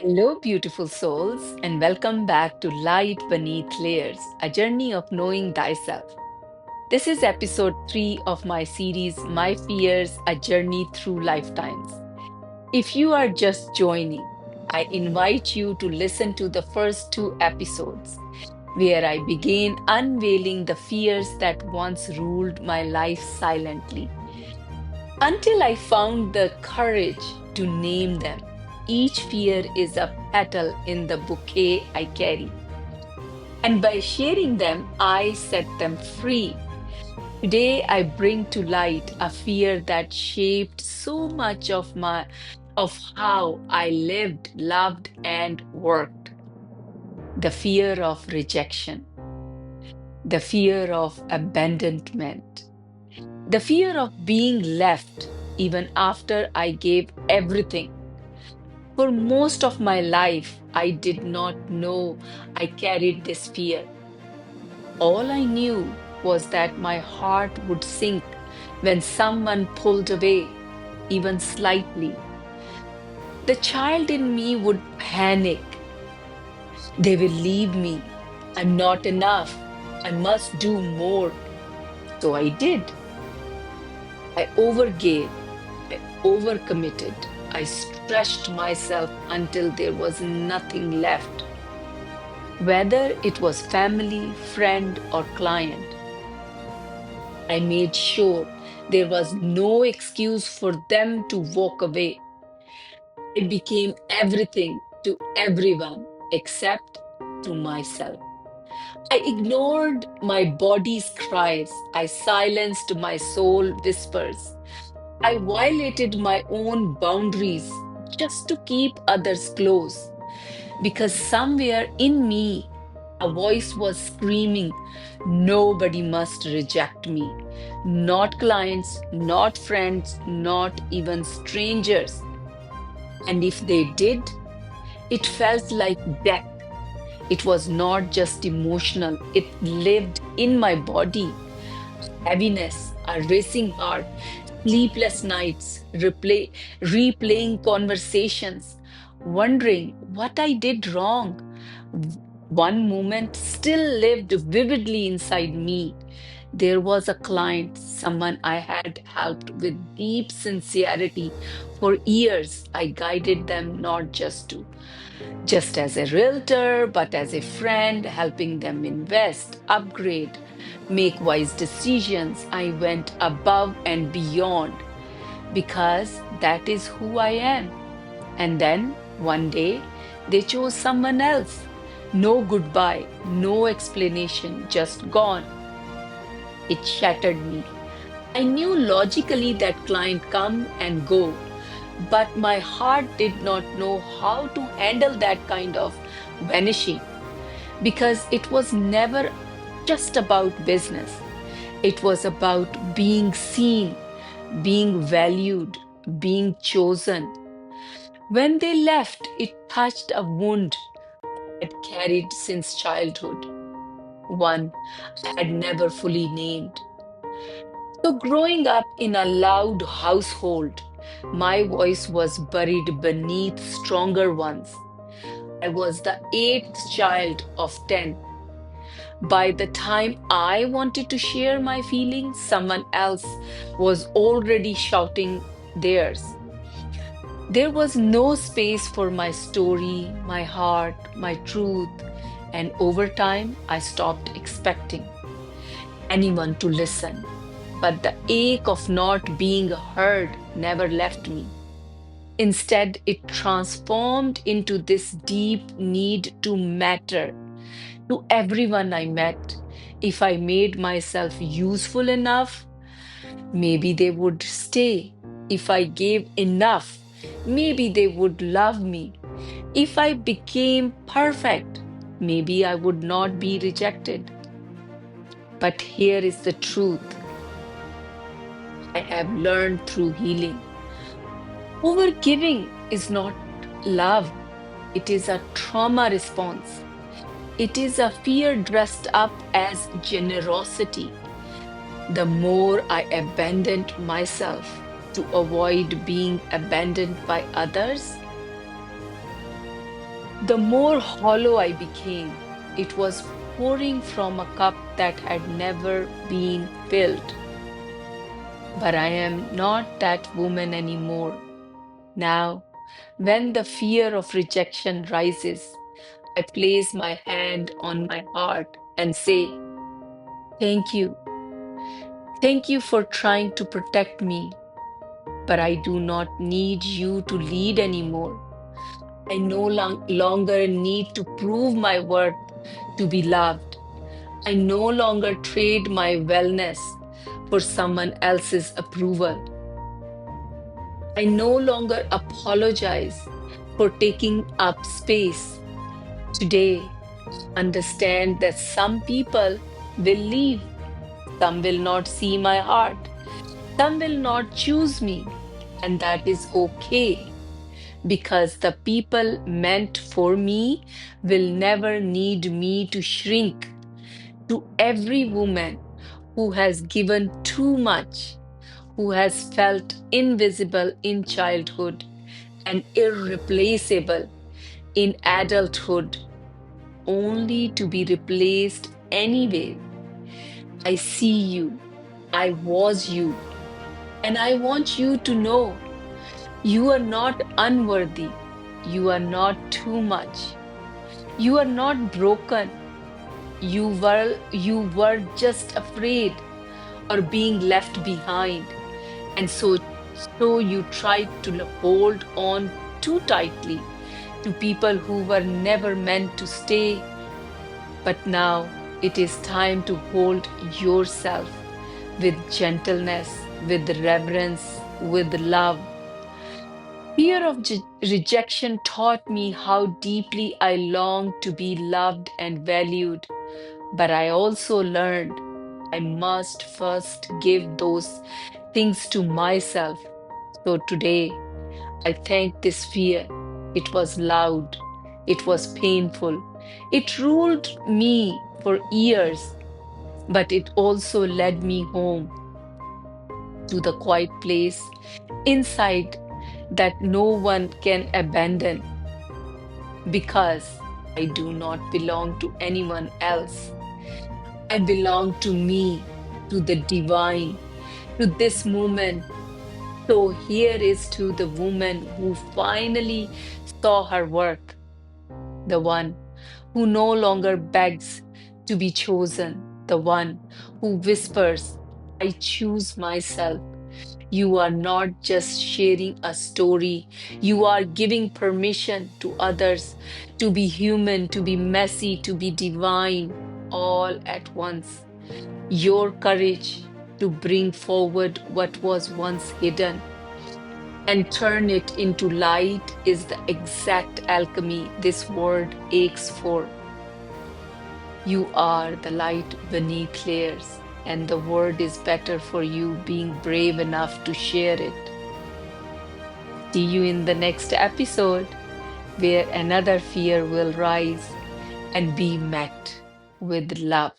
Hello, beautiful souls, and welcome back to Light Beneath Layers, a journey of knowing thyself. This is episode 3 of my series, My Fears, a Journey Through Lifetimes. If you are just joining, I invite you to listen to the first two episodes, where I began unveiling the fears that once ruled my life silently. Until I found the courage to name them. Each fear is a petal in the bouquet I carry. And by sharing them, I set them free. Today, I bring to light a fear that shaped so much of how I lived, loved, and worked. The fear of rejection, the fear of abandonment, the fear of being left even after I gave everything. For most of my life, I did not know I carried this fear. All I knew was that my heart would sink when someone pulled away, even slightly. The child in me would panic. They will leave me. I'm not enough. I must do more. So I did. I overgave. I overcommitted. I stretched myself until there was nothing left. Whether it was family, friend, or client, I made sure there was no excuse for them to walk away. I became everything to everyone except to myself. I ignored my body's cries. I silenced my soul whispers. I violated my own boundaries just to keep others close. Because somewhere in me, a voice was screaming, nobody must reject me. Not clients, not friends, not even strangers. And if they did, it felt like death. It was not just emotional, it lived in my body. Heaviness, a racing heart, sleepless nights, replaying conversations, wondering what I did wrong. One moment still lived vividly inside me. There was a client, someone I had helped with deep sincerity for years. I guided them not just as a realtor, but as a friend, helping them invest, upgrade, make wise decisions. I went above and beyond because that is who I am. And then one day they chose someone else. No goodbye, no explanation, just gone. It shattered me. I knew logically that client come and go, but my heart did not know how to handle that kind of vanishing because it was never just about business. It was about being seen, being valued, being chosen. When they left, it touched a wound I had carried since childhood, one I had never fully named. So, growing up in a loud household, my voice was buried beneath stronger ones. I was the eighth child of 10. By the time I wanted to share my feelings, someone else was already shouting theirs. There was no space for my story, my heart, my truth, and over time, I stopped expecting anyone to listen. But the ache of not being heard never left me. Instead, it transformed into this deep need to matter to everyone I met. If I made myself useful enough, maybe they would stay. If I gave enough, maybe they would love me. If I became perfect, maybe I would not be rejected. But here is the truth I have learned through healing. Overgiving is not love, it is a trauma response. It is a fear dressed up as generosity. The more I abandoned myself to avoid being abandoned by others, The more hollow I became, it was pouring from a cup that had never been filled. But I am not that woman anymore. Now, when the fear of rejection rises, I place my hand on my heart and say, thank you. Thank you for trying to protect me, but I do not need you to lead anymore. I no longer need to prove my worth to be loved. I no longer trade my wellness for someone else's approval. I no longer apologize for taking up space. Today, understand that some people will leave, some will not see my heart, some will not choose me, and that is okay because the people meant for me will never need me to shrink. To every woman who has given too much, who has felt invisible in childhood and irreplaceable in adulthood, only to be replaced anyway. I see you, I was you, and I want you to know you are not unworthy, you are not too much, you are not broken. You were just afraid or being left behind. And so you tried to hold on too tightly to people who were never meant to stay. But now it is time to hold yourself with gentleness, with reverence, with love. Fear of rejection taught me how deeply I long to be loved and valued, but I also learned I must first give those things to myself. So today, I thank this fear. It was loud, it was painful, it ruled me for years, but it also led me home to the quiet place inside that no one can abandon because I do not belong to anyone else. I belong to me, to the divine, to this moment. So here is to the woman who finally saw her work, the one who no longer begs to be chosen, the one who whispers, I choose myself. You are not just sharing a story, you are giving permission to others to be human, to be messy, to be divine, all at once. Your courage to bring forward what was once hidden and turn it into light is the exact alchemy this world aches for. You are the light beneath layers, and the world is better for you being brave enough to share it. See you in the next episode where another fear will rise and be met with love.